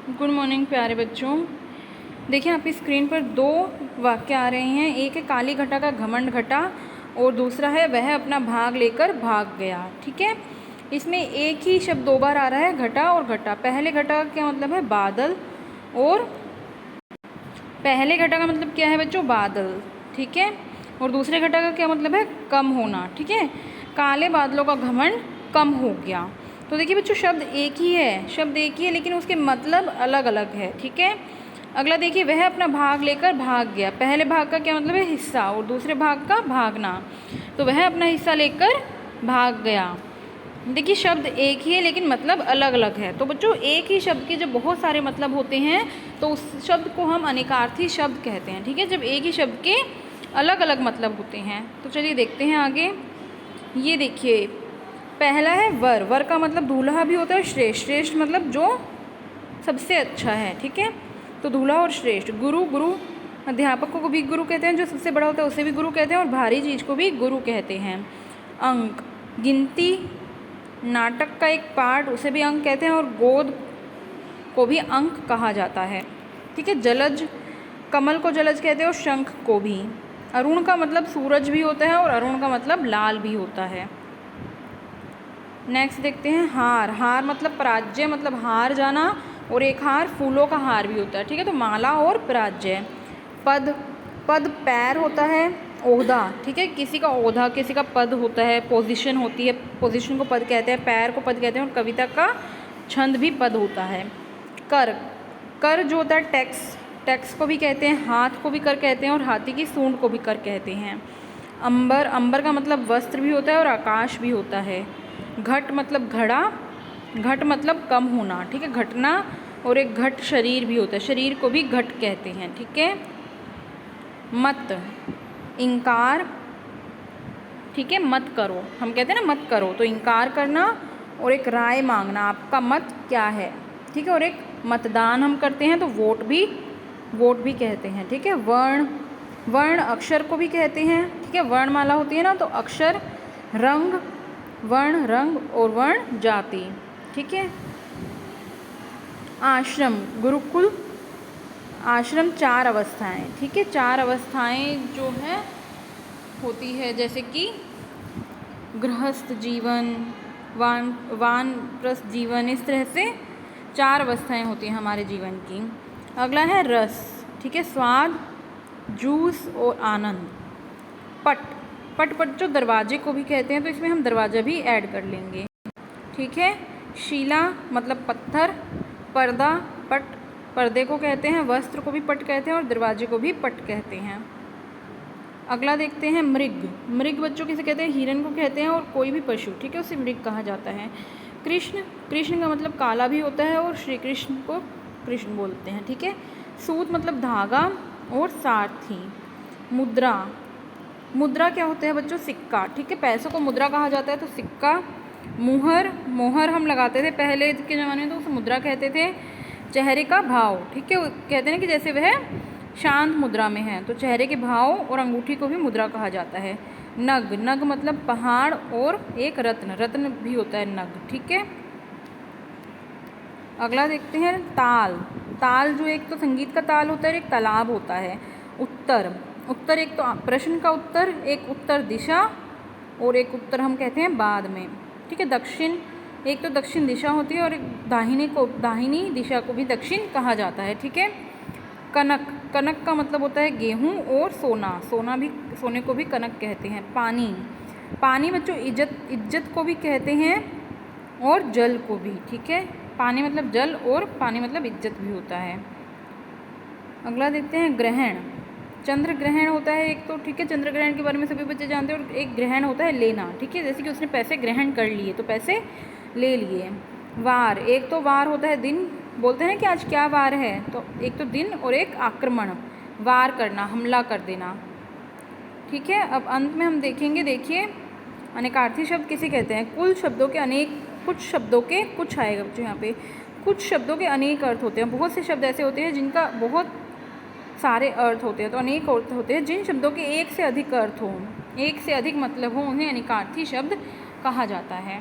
Good morning प्यारे बच्चों। देखिए आपकी स्क्रीन पर दो वाक्य आ रहे हैं। एक है काली घटा का घमंड घटा और दूसरा है वह अपना भाग लेकर भाग गया। ठीक है, इसमें एक ही शब्द दो बार आ रहा है, घटा और घटा। पहले घटा का क्या मतलब है? बादल। और पहले घटा का मतलब क्या है बच्चों? बादल। ठीक है, और दूसरे घटा का क्या मतलब है? कम होना। ठीक है, काले बादलों का घमंड कम हो गया। तो देखिए बच्चों, शब्द एक ही है, लेकिन उसके मतलब अलग अलग है। ठीक है, अगला देखिए, वह अपना भाग लेकर भाग गया। पहले भाग का क्या मतलब है? हिस्सा, और दूसरे भाग का भागना। तो वह अपना हिस्सा लेकर भाग गया। देखिए शब्द एक ही है लेकिन मतलब अलग अलग है। तो बच्चों, एक ही शब्द के जब बहुत सारे मतलब होते हैं तो उस शब्द को हम अनेकार्थी शब्द कहते हैं। ठीक है, जब एक ही शब्द के अलग अलग मतलब होते हैं। तो चलिए देखते हैं आगे। ये देखिए, पहला है वर। वर का मतलब दूल्हा भी होता है, श्रेष्ठ। श्रेष्ठ मतलब जो सबसे अच्छा है। ठीक है, तो दूल्हा और श्रेष्ठ। गुरु, गुरु अध्यापकों को भी गुरु कहते हैं, जो सबसे बड़ा होता है उसे भी गुरु कहते हैं, और भारी चीज़ को भी गुरु कहते हैं। अंक, गिनती, नाटक का एक पार्ट, उसे भी अंक कहते हैं, और गोद को भी अंक कहा जाता है। ठीक है, जलज, कमल को जलज कहते हैं, और शंख को भी। अरुण का मतलब सूरज भी होता है, और अरुण का मतलब लाल भी होता है। नेक्स्ट देखते हैं हार। हार मतलब पराजय, मतलब हार जाना, और एक हार फूलों का हार भी होता है। ठीक है, तो माला और पराजय। पद, पद पैर होता है। ओहदा, ठीक है, किसी का ओहदा, किसी का पद होता है, पोजीशन होती है, पोजीशन को पद कहते हैं, पैर को पद कहते हैं, और कविता का छंद भी पद होता है। कर, कर जो होता है टैक्स, टैक्स को भी कहते हैं, हाथ को भी कर कहते हैं, और हाथी की सूंड को भी कर कहते हैं। अंबर, अंबर का मतलब वस्त्र भी होता है, और आकाश भी होता है। घट मतलब घड़ा, घट मतलब कम होना। ठीक है, घटना, और एक घट शरीर भी होता है, शरीर को भी घट कहते हैं। ठीक है, मत, इनकार। ठीक है, मत करो, हम कहते हैं ना मत करो, तो इनकार करना, और एक राय मांगना, आपका मत क्या है। ठीक है, और एक मतदान हम करते हैं तो वोट भी कहते हैं। ठीक है, वर्ण, वर्ण अक्षर को भी कहते हैं। ठीक है, वर्णमाला होती है ना, तो अक्षर, रंग, वर्ण रंग, और वर्ण जाति। ठीक है, आश्रम, गुरुकुल। आश्रम चार अवस्थाएं। ठीक है, चार अवस्थाएं जो है होती है, जैसे कि गृहस्थ जीवन, वानप्रस्थ जीवन, इस तरह से चार अवस्थाएं होती हैं हमारे जीवन की। अगला है रस। ठीक है, स्वाद, जूस और आनंद। पट, पट पट जो दरवाजे को भी कहते हैं, तो इसमें हम दरवाज़ा भी ऐड कर लेंगे। ठीक है, शीला मतलब पत्थर। पर्दा, पट, पर्दे को कहते हैं, वस्त्र को भी पट कहते हैं, और दरवाजे को भी पट कहते हैं। अगला देखते हैं मृग। मृग बच्चों किसे कहते हैं? हिरन को कहते हैं, और कोई भी पशु, ठीक है, उसे मृग कहा जाता है। कृष्ण, कृष्ण का मतलब काला भी होता है, और श्री कृष्ण को कृष्ण बोलते हैं। ठीक है, सूत मतलब धागा, और सारथी। मुद्रा, मुद्रा क्या होता है बच्चों? सिक्का। ठीक है, पैसों को मुद्रा कहा जाता है, तो सिक्का। मुहर, मोहर हम लगाते थे पहले के ज़माने में, तो उसे मुद्रा कहते थे। चेहरे का भाव, ठीक है, कहते हैं कि जैसे वह शांत मुद्रा में है, तो चेहरे के भाव और अंगूठी को भी मुद्रा कहा जाता है। नग, नग मतलब पहाड़, और एक रत्न, रत्न भी होता है नग। ठीक है, अगला देखते हैं ताल। ताल जो एक तो संगीत का ताल होता है, एक तालाब होता है। उत्तर, उत्तर एक तो प्रश्न का उत्तर, एक उत्तर दिशा, और एक उत्तर हम कहते हैं बाद में। ठीक है, दक्षिण, एक तो दक्षिण दिशा होती है, और एक दाहिनी दिशा को भी दक्षिण कहा जाता है। ठीक है, कनक, कनक का मतलब होता है गेहूं, और सोना, सोना भी, सोने को भी कनक कहते हैं। पानी, पानी बच्चों इज्जत को भी कहते हैं, और जल को भी। ठीक है, पानी मतलब जल, और पानी मतलब इज्जत भी होता है। अगला देखते हैं ग्रहण। चंद्र ग्रहण होता है एक तो, ठीक है, चंद्र ग्रहण के बारे में सभी बच्चे जानते हैं। और एक ग्रहण होता है लेना। ठीक है, जैसे कि उसने पैसे ग्रहण कर लिए, तो पैसे ले लिए। वार, एक तो वार होता है दिन, बोलते हैं कि आज क्या वार है, तो एक तो दिन, और एक आक्रमण, वार करना, हमला कर देना। ठीक है, अब अंत में हम देखेंगे, देखिए अनेकार्थी शब्द किसे कहते हैं? कुल शब्दों के अनेक, कुछ शब्दों के, कुछ आएगा बच्चों यहाँ पे, कुछ शब्दों के अनेक अर्थ होते हैं। बहुत से शब्द ऐसे होते हैं जिनका बहुत सारे अर्थ होते हैं, तो अनेक अर्थ होते हैं। जिन शब्दों के एक से अधिक अर्थ हों, एक से अधिक मतलब हो, उन्हें अनेकार्थी शब्द कहा जाता है।